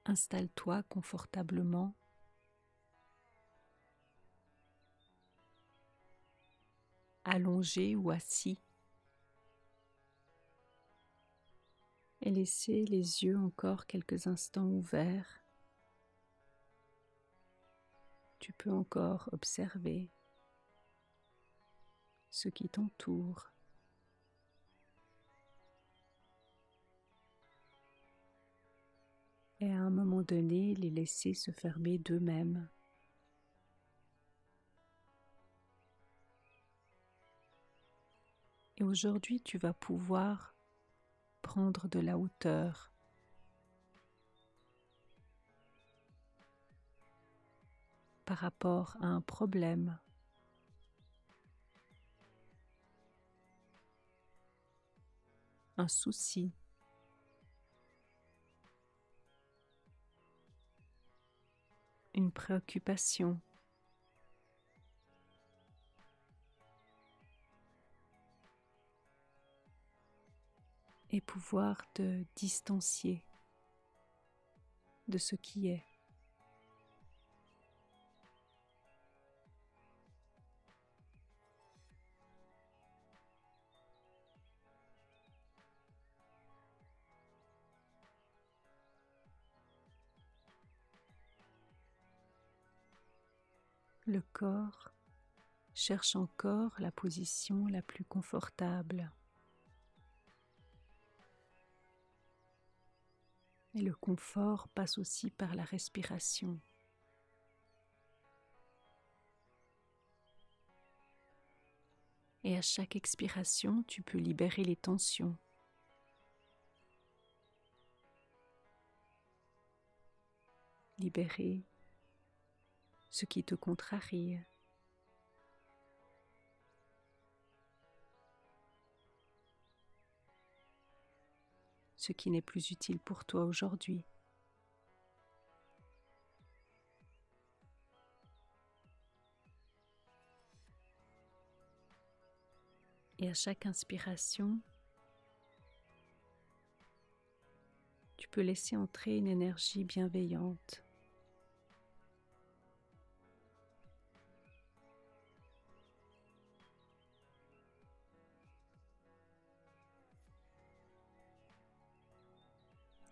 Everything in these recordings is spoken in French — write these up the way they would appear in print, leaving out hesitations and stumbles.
Installe-toi confortablement. Allongé ou assis. Et laissez les yeux encore quelques instants ouverts. Tu peux encore observer ce qui t'entoure. Et à un moment donné, les laisser se fermer d'eux-mêmes. Et aujourd'hui, tu vas pouvoir prendre de la hauteur. Par rapport à un problème. Un souci. Une préoccupation. Et pouvoir te distancier de ce qui est. Le corps cherche encore la position la plus confortable. Et le confort passe aussi par la respiration. Et à chaque expiration, tu peux libérer les tensions. Libérer ce qui te contrarie. Ce qui n'est plus utile pour toi aujourd'hui. Et à chaque inspiration, tu peux laisser entrer une énergie bienveillante.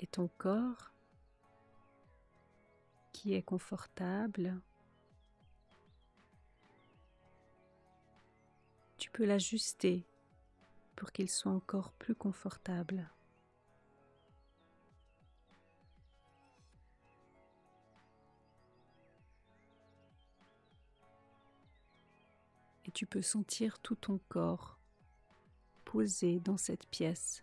Et ton corps, qui est confortable, tu peux l'ajuster pour qu'il soit encore plus confortable. Et tu peux sentir tout ton corps posé dans cette pièce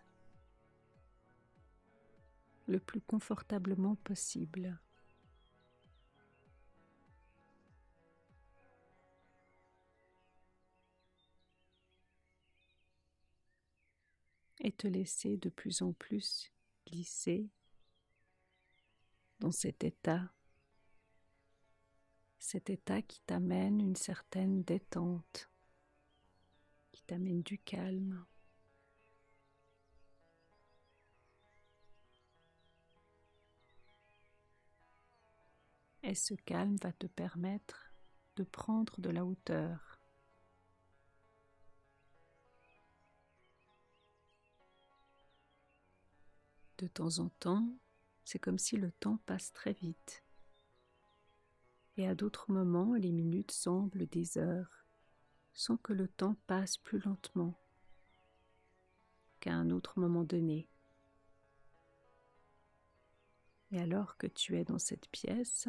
le plus confortablement possible. Et te laisser de plus en plus glisser dans cet état qui t'amène une certaine détente, qui t'amène du calme. Et ce calme va te permettre de prendre de la hauteur. De temps en temps, c'est comme si le temps passe très vite. Et à d'autres moments, les minutes semblent des heures, sans que le temps passe plus lentement qu'à un autre moment donné. Et alors que tu es dans cette pièce,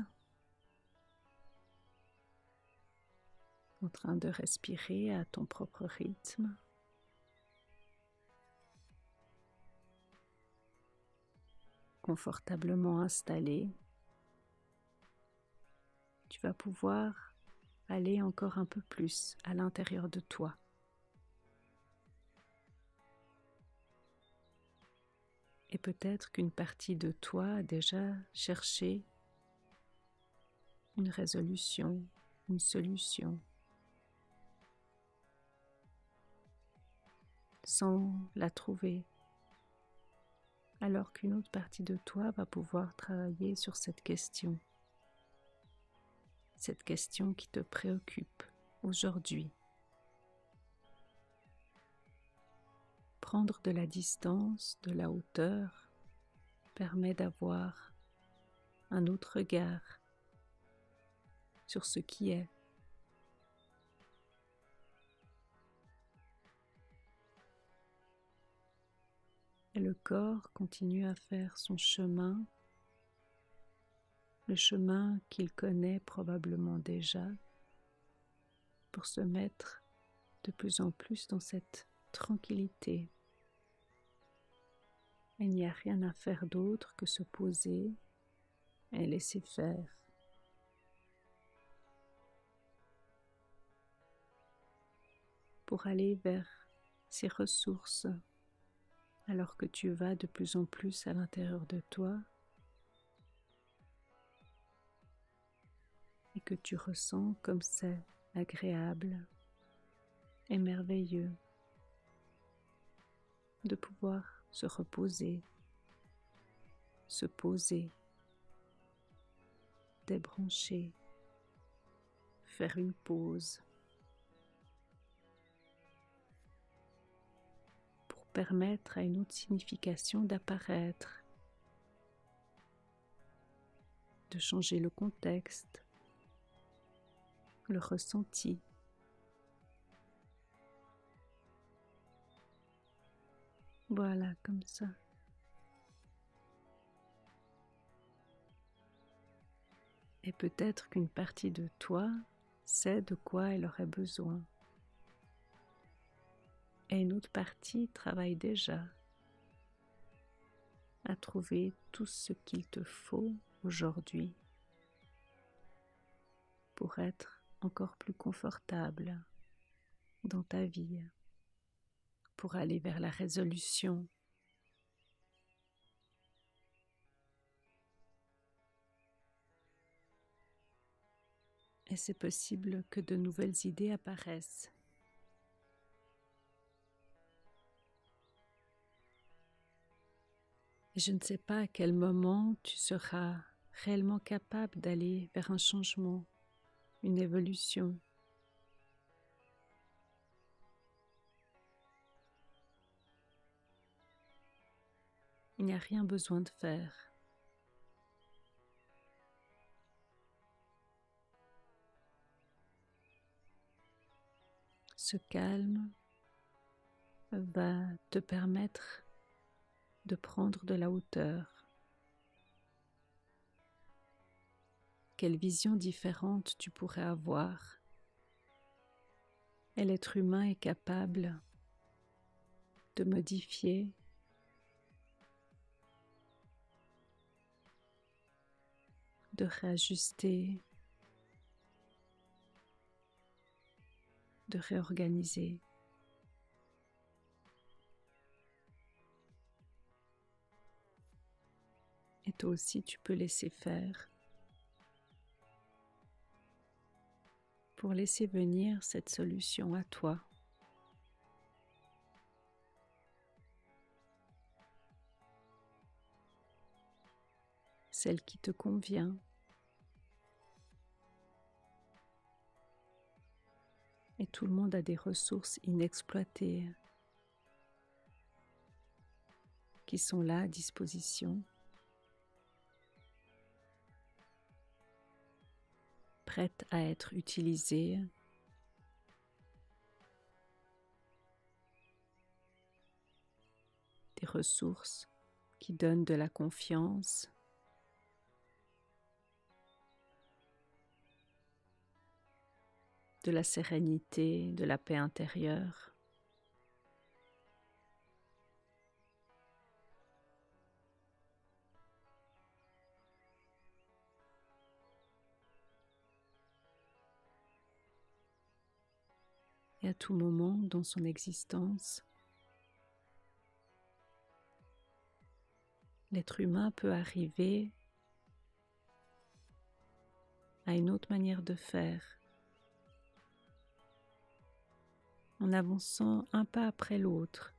en train de respirer à ton propre rythme, confortablement installé, tu vas pouvoir aller encore un peu plus à l'intérieur de toi. Et peut-être qu'une partie de toi a déjà cherché une résolution, une solution, sans la trouver. alors qu'une autre partie de toi va pouvoir travailler sur cette question qui te préoccupe aujourd'hui. Prendre de la distance, de la hauteur, permet d'avoir un autre regard sur ce qui est. Et le corps continue à faire son chemin, le chemin qu'il connaît probablement déjà, pour se mettre de plus en plus dans cette tranquillité. Il n'y a rien à faire d'autre que se poser et laisser faire. Pour aller vers ces ressources, alors que tu vas de plus en plus à l'intérieur de toi et que tu ressens comme c'est agréable et merveilleux de pouvoir se reposer, se poser, débrancher, faire une pause pour permettre à une autre signification d'apparaître, de changer le contexte, le ressenti. Voilà, comme ça. Et peut-être qu'une partie de toi sait de quoi elle aurait besoin. Et une autre partie travaille déjà à trouver tout ce qu'il te faut aujourd'hui pour être encore plus confortable dans ta vie, pour aller vers la résolution. Et c'est possible que de nouvelles idées apparaissent. Et je ne sais pas à quel moment tu seras réellement capable d'aller vers un changement, une évolution. Il n'y a rien besoin de faire. Ce calme va te permettre de prendre de la hauteur. Quelle vision différente tu pourrais avoir. Et l'être humain est capable de modifier, de réajuster, de réorganiser. Et toi aussi, tu peux laisser faire pour laisser venir cette solution à toi. Celle qui te convient. Et tout le monde a des ressources inexploitées qui sont là à disposition, prêtes à être utilisées. Des ressources qui donnent de la confiance, de la sérénité, de la paix intérieure. Et à tout moment dans son existence, l'être humain peut arriver à une autre manière de faire, en avançant un pas après l'autre,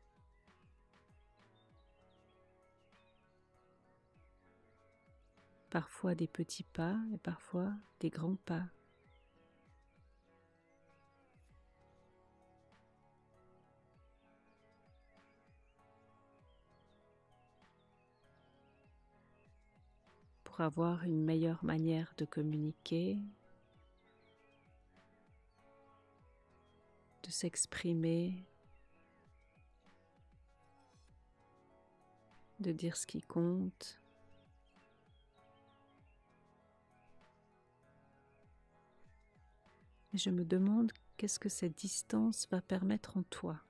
parfois des petits pas et parfois des grands pas. Pour avoir une meilleure manière de communiquer, de s'exprimer, de dire ce qui compte. Et je me demande qu'est-ce que cette distance va permettre en toi.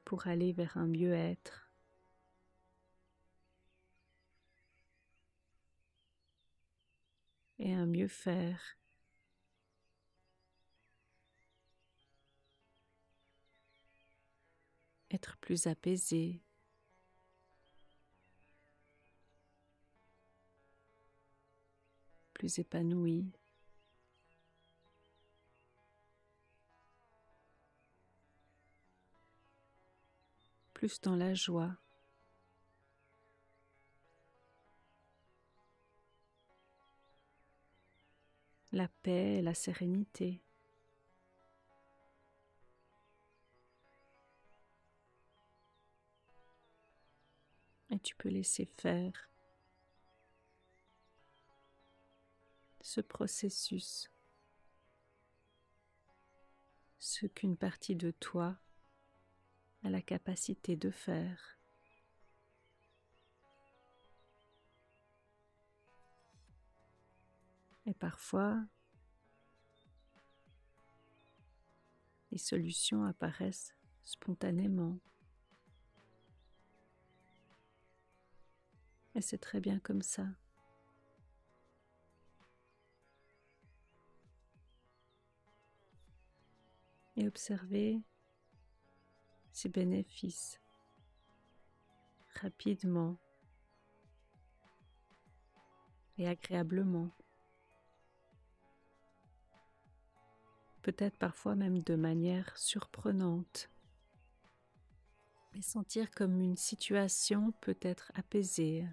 Pour aller vers un mieux-être. Et un mieux faire. Être plus apaisé. Plus épanoui. Plus dans la joie. La paix et la sérénité. Et tu peux laisser faire ce processus, ce qu'une partie de toi a la capacité de faire. Et parfois, les solutions apparaissent spontanément. Et c'est très bien comme ça. Et observer ces bénéfices rapidement et agréablement. Peut-être parfois même de manière surprenante. Mais sentir comme une situation peut être apaisée.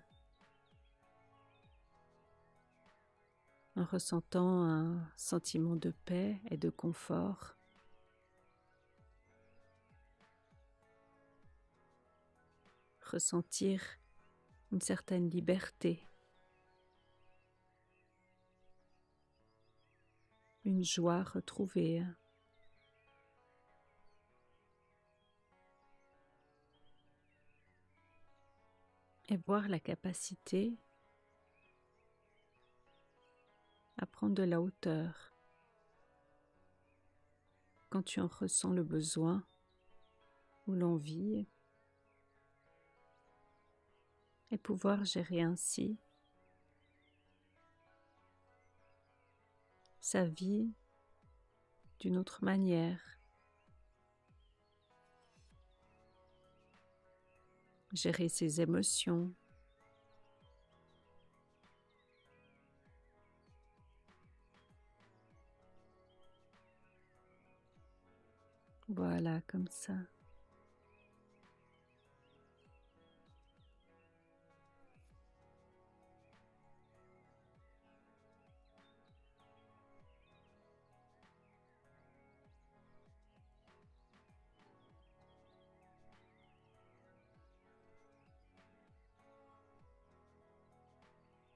En ressentant un sentiment de paix et de confort. Ressentir une certaine liberté. Une joie retrouvée. Et voir la capacité à prendre de la hauteur quand tu en ressens le besoin ou l'envie et pouvoir gérer ainsi sa vie d'une autre manière. Gérer ses émotions. Voilà, comme ça.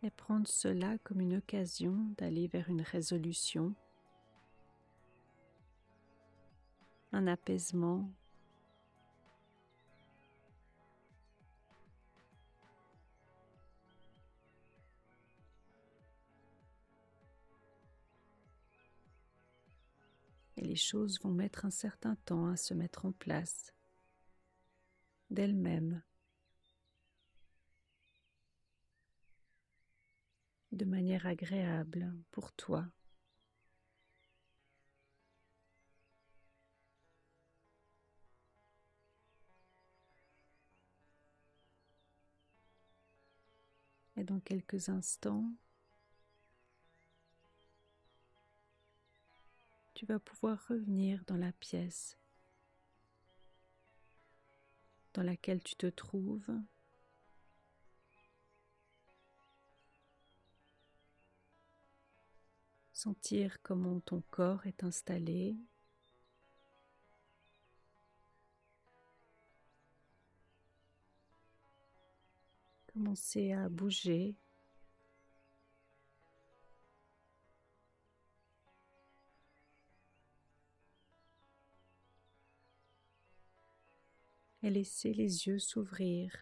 Et prendre cela comme une occasion d'aller vers une résolution, un apaisement, et les choses vont mettre un certain temps à se mettre en place d'elles-mêmes, de manière agréable pour toi. Et dans quelques instants, tu vas pouvoir revenir dans la pièce dans laquelle tu te trouves. Sentir comment ton corps est installé. Commencer à bouger. Et laisser les yeux s'ouvrir.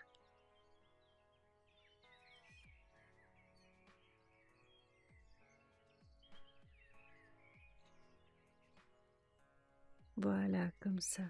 Voilà, comme ça.